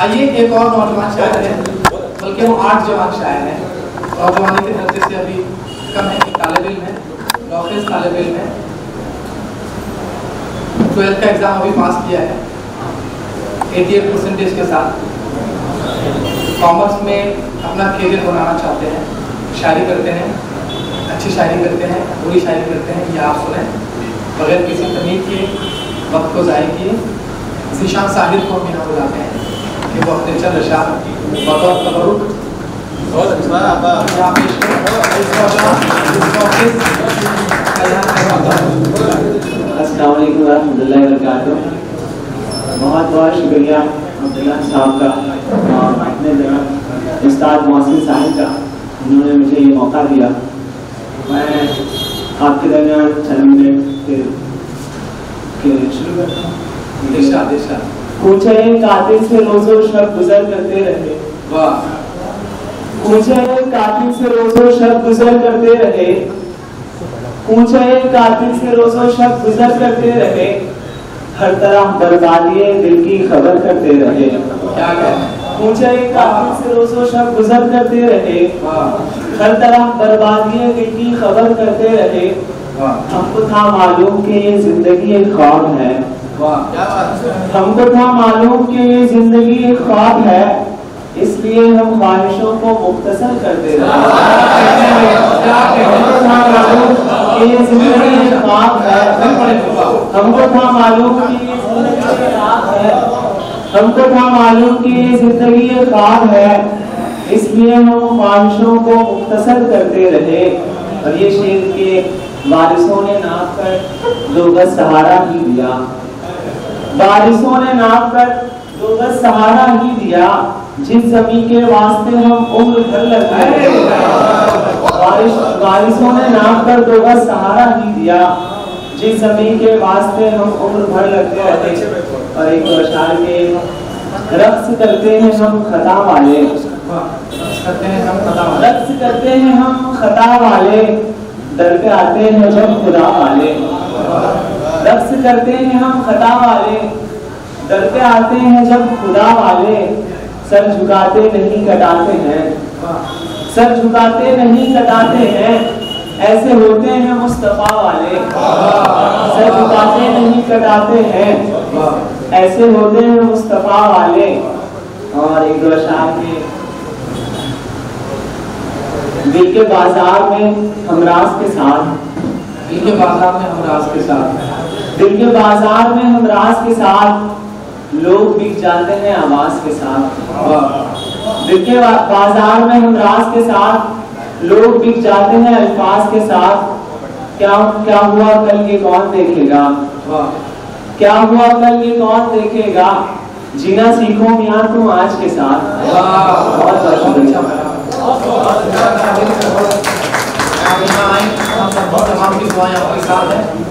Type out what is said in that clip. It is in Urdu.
آئیے ایک اور نوجوان شاعر ہے، بلکہ وہ 8 جوان شاعر ہیں. نوجوانی کے درجے سے ابھی کم ہے. ایک طالب علم ہے، نوخیز طالب علم ہے، 12th کا ایگزام ابھی پاس کیا ہے 88% کے ساتھ. کامرس میں اپنا کیریئر بنانا چاہتے ہیں. شاعری کرتے ہیں، اچھی شاعری کرتے ہیں، بری شاعری کرتے ہیں. یہ آپ سنیں بغیر کسی تمیز کے، وقت کو ضائع کیے. ذیشان ساحر کو ہم یہاں بلاتے ہیں کہ وہ اپنے چند اشعار بطور تبرک السلام علیکم ورحمۃ اللہ وبرکاتہ. بہت بہت شکریہ عبداللہ صاحب کا اور اپنے جناب استاد محسن صاحب کا، انہوں نے مجھے یہ موقع دیا. میں آپ کے درمیان چند منٹ شروع کرتا ہوں. کوچے قاتل سے روز و شب گزر کرتے رہے، کوچے قاتل سے روز و شب گزر کرتے رہے، کوچے قاتل سے روز و شب گزر کرتے رہے، ہر طرح بربادی دل کی خبر کرتے رہے. کوچے قاتل سے روز و شب گزر کرتے رہے، ہر طرح بربادی دل کی خبر کرتے رہے. ہم کو تھا معلوم کہ یہ زندگی ایک خواب ہے، ہم کو تھا معلوم کہ یہ زندگی ایک خواب ہے، اس لیے ہم خواہشوں کو مختصر کرتے رہے. ہم کو تھا معلوم کہ یہ زندگی ایک خواب ہے، ہم کو تھا معلوم کہ یہ زندگی ایک خواب ہے، ہم کو تھا معلوم کہ یہ زندگی ایک خواب ہے، اس لیے ہم خواہشوں کو مختصر کرتے رہے. اور یہ شعر کے وارثوں نے ناپ کر 2 گز سہارا ہی دیا، بارشوں نے ناپ کر 2 گز سہارا ہی دیا، جس زمین کے واسطے ہم عمر بھر لگتے رہے. بارشوں نے ناپ کر 2 گز سہارا ہی دیا، جس زمین کے واسطے ہم عمر بھر لگتے رہے. اور ایک اشعار کے رقص کرتے ہیں ہم خطا والے، رقص کرتے ہیں ہم خطا والے، در پہ آتے ہیں جب خدا والے. رقص کرتے ہیں ہم خطا والے، در پہ آتے ہیں جب خدا والے. سر جھکاتے نہیں کٹاتے ہیں، سر جھکاتے نہیں کٹاتے ہیں، ایسے ہوتے ہیں مصطفیٰ والے. سر جھکاتے نہیں کٹاتے ہیں، ایسے ہوتے ہیں مصطفیٰ والے. اور ایک دو اشعار کے دل کے بازار میں ہم راز کے ساتھ، دل کے بازار میں ہم راز کے ساتھ، دل کے بازار میں ہم راز کے ساتھ، لوگ بک جاتے ہیں آواز کے ساتھ. دل کے بازار میں ہم راز کے ساتھ، لوگ بک جاتے ہیں الفاظ کے ساتھ. کیا ہوا کل یہ کون دیکھے گا، کیا ہوا کل یہ کون دیکھے گا، جینا سیکھو میاں تم آج کے ساتھ. بہت بہت شکریہ. تمام کی دعائیں آپ کے ساتھ ہیں.